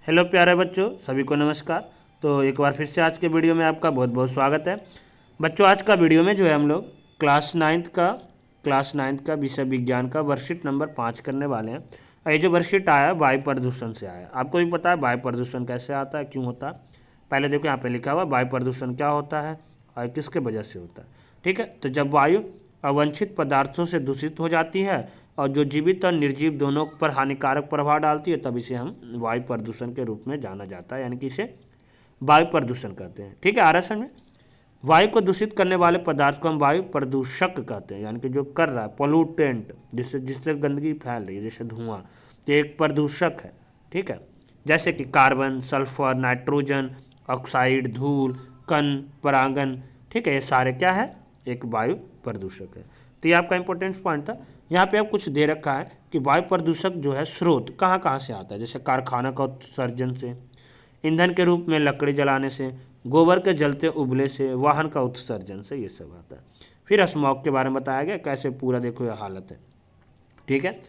Hello प्यारे बच्चों, सभी को नमस्कार। तो एक बार फिर से आज के वीडियो में आपका बहुत बहुत स्वागत है। बच्चों, आज का वीडियो में जो है हम लोग क्लास नाइन्थ का विषय विज्ञान का वर्कशीट नंबर 5 करने वाले हैं। और ये जो वर्कशीट आया है वायु प्रदूषण से आया है। आपको भी पता है वायु प्रदूषण कैसे आता है, क्यों होता है। पहले देखो यहाँ पे लिखा हुआ वायु प्रदूषण क्या होता है और किसके वजह से होता है। ठीक है, तो जब वायु अवांछित पदार्थों से दूषित हो जाती है और जो जीवित और निर्जीव दोनों पर हानिकारक प्रभाव डालती है, तब इसे हम वायु प्रदूषण के रूप में जाना जाता है, यानी कि इसे वायु प्रदूषण कहते हैं। ठीक है, आ रहा है समझ में। वायु को दूषित करने वाले पदार्थ को हम वायु प्रदूषक कहते हैं, यानी कि जो कर रहा है पोल्यूटेंट, जिससे जिससे गंदगी फैल रही है, जैसे धुआं, तो एक प्रदूषक है। ठीक है, जैसे कि कार्बन, सल्फर, नाइट्रोजन ऑक्साइड, धूल, कण, परागन। ठीक है, ये सारे क्या है, एक वायु प्रदूषक है। तो ये आपका इंपॉर्टेंट पॉइंट था। यहाँ पे अब कुछ दे रखा है कि वायु प्रदूषक जो है स्रोत कहाँ कहाँ से आता है, जैसे कारखाना का उत्सर्जन से, ईंधन के रूप में लकड़ी जलाने से, गोबर के जलते उबले से, वाहन का उत्सर्जन से, ये सब आता है। फिर स्मॉग के बारे में बताया गया, कैसे पूरा देखो ये हालत है। ठीक है,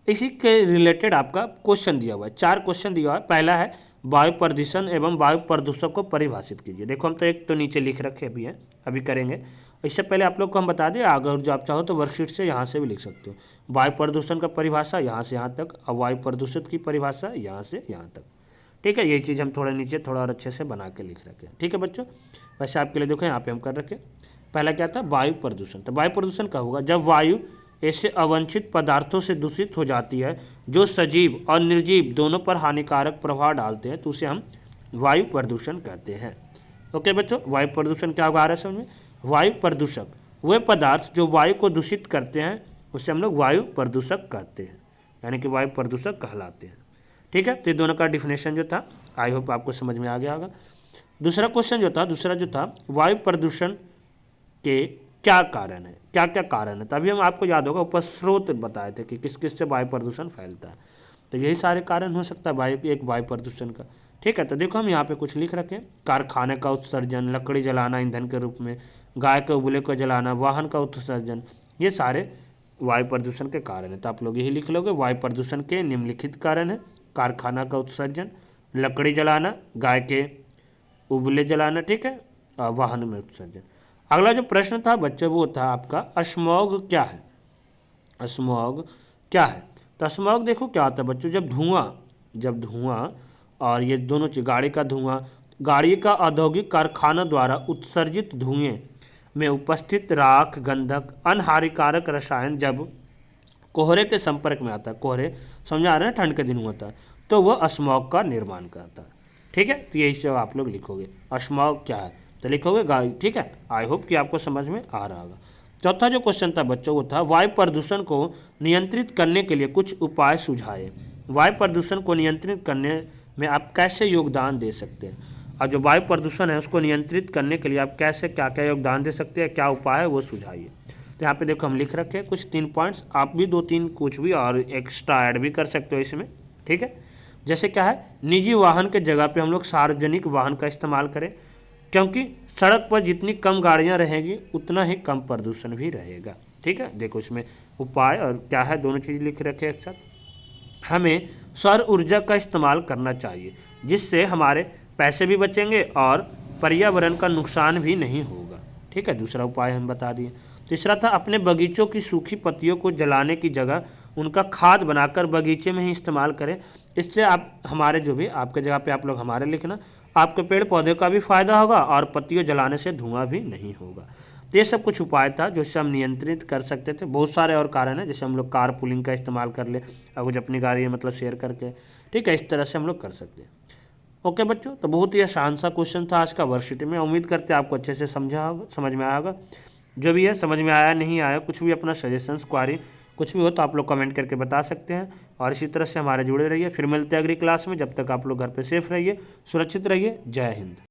इसी के रिलेटेड आपका क्वेश्चन दिया हुआ है, 4 क्वेश्चन दिया हुआ है। पहला है वायु प्रदूषण एवं वायु प्रदूषक को परिभाषित कीजिए। देखो हम तो एक तो नीचे लिख रखे अभी है, अभी करेंगे। इससे पहले आप लोग को हम बता दें, अगर जो आप चाहो तो वर्कशीट से यहाँ से भी लिख सकते हो। वायु प्रदूषण का परिभाषा यहाँ से यहाँ तक, और वायु प्रदूषित की परिभाषा यहाँ से यहाँ तक। ठीक है, यही चीज़ हम थोड़ा नीचे थोड़ा और अच्छे से बना के लिख रखे हैं। ठीक है बच्चों, वैसे आपके लिए देखो यहाँ पे हम कर रखे। पहला क्या था, वायु प्रदूषण। तो वायु प्रदूषण क्या होगा, जब वायु ऐसे अवांछित पदार्थों से दूषित हो जाती है जो सजीव और निर्जीव दोनों पर हानिकारक प्रभाव डालते हैं, तो उसे हम वायु प्रदूषण कहते हैं। ओके बच्चों, वायु प्रदूषण क्या होगा आ रहा है समझ में। वायु प्रदूषक वे पदार्थ जो वायु को दूषित करते हैं, उसे हम लोग वायु प्रदूषक कहते हैं, यानी कि वायु प्रदूषक कहलाते हैं। ठीक है, तो ये दोनों का डिफिनेशन जो था, आई होप आपको समझ में आ गया होगा। दूसरा क्वेश्चन जो था वायु प्रदूषण के क्या कारण है, क्या क्या कारण है। तभी हम आपको याद होगा ऊपर स्रोत बताए थे कि किस किस से वायु प्रदूषण फैलता है। तो यही सारे कारण हो सकता है एक वायु प्रदूषण का। ठीक है, तो देखो हम यहाँ पे कुछ लिख रखे हैं। कारखाने का उत्सर्जन, लकड़ी जलाना ईंधन के रूप में, गाय के उबले को जलाना, वाहन का उत्सर्जन, ये सारे वायु प्रदूषण के कारण है। तो आप लोग यही लिख लोगे, वायु प्रदूषण के निम्नलिखित कारण है, कारखाना का उत्सर्जन, लकड़ी जलाना, गाय के उबले जलाना, ठीक है, और वाहन में उत्सर्जन। अगला जो प्रश्न था बच्चे वो था आपका स्मॉग क्या है। स्मॉग क्या है, तो स्मॉग देखो क्या होता है बच्चों, जब धुआं और ये दोनों चीज, गाड़ी का धुआं, गाड़ी का औद्योगिक कारखाना द्वारा उत्सर्जित धुएं में उपस्थित राख, गंधक, अनहानिकारक रसायन जब कोहरे के संपर्क में आता है, कोहरे समझा रहे हैं, ठंड के दिन होता है, तो वह स्मॉग का निर्माण करता है। ठीक है, तो यही सब आप लोग लिखोगे, स्मॉग क्या है तो लिखोगे गाड़ी। ठीक है, आई होप कि आपको समझ में आ रहा होगा। चौथा जो क्वेश्चन था बच्चों वो था वायु प्रदूषण को नियंत्रित करने के लिए कुछ उपाय सुझाए। वायु प्रदूषण को नियंत्रित करने में आप कैसे योगदान दे सकते हैं, और जो वायु प्रदूषण है उसको नियंत्रित करने के लिए आप कैसे क्या क्या योगदान दे सकते हैं, क्या उपाय है वो सुझाइए। तो यहाँ पे देखो हम लिख रखे हैं कुछ 3 पॉइंट्स, आप भी 2-3 कुछ भी और एक्स्ट्रा ऐड भी कर सकते हो इसमें। ठीक है, जैसे क्या है, निजी वाहन के जगह पे हम लोग सार्वजनिक वाहन का इस्तेमाल करें, क्योंकि सड़क पर जितनी कम गाड़ियां रहेंगी उतना ही कम प्रदूषण भी रहेगा। ठीक है, देखो इसमें उपाय और क्या है दोनों चीज़ लिख रखे एक साथ। हमें सौर ऊर्जा का इस्तेमाल करना चाहिए, जिससे हमारे पैसे भी बचेंगे और पर्यावरण का नुकसान भी नहीं होगा। ठीक है, दूसरा उपाय हम बता दिए। तीसरा था अपने बगीचों की सूखी पत्तियों को जलाने की जगह उनका खाद बनाकर बगीचे में ही इस्तेमाल करें। इससे आप हमारे जो भी आपके जगह पे आप लोग हमारे लिखना, आपके पेड़ पौधे का भी फायदा होगा और पत्तियों जलाने से धुआं भी नहीं होगा। तो ये सब कुछ उपाय था जो इससे हम नियंत्रित कर सकते थे। बहुत सारे और कारण हैं, जैसे हम लोग कार पुलिंग का इस्तेमाल कर ले, और कुछ अपनी गाड़ी है मतलब शेयर करके। ठीक है, इस तरह से हम लोग कर सकते हैं। ओके बच्चों, तो बहुत ही आसान सा क्वेश्चन था आज का वर्कशीट में। उम्मीद करते हैं आपको अच्छे से समझ में आया होगा। जो भी है समझ में आया नहीं आया, कुछ भी अपना सजेशंस क्वारी कुछ भी हो तो आप लोग कमेंट करके बता सकते हैं। और इसी तरह से हमारे जुड़े रहिए। फिर मिलते हैं अगली क्लास में। जब तक आप लोग घर पे सेफ रहिए, सुरक्षित रहिए। जय हिंद।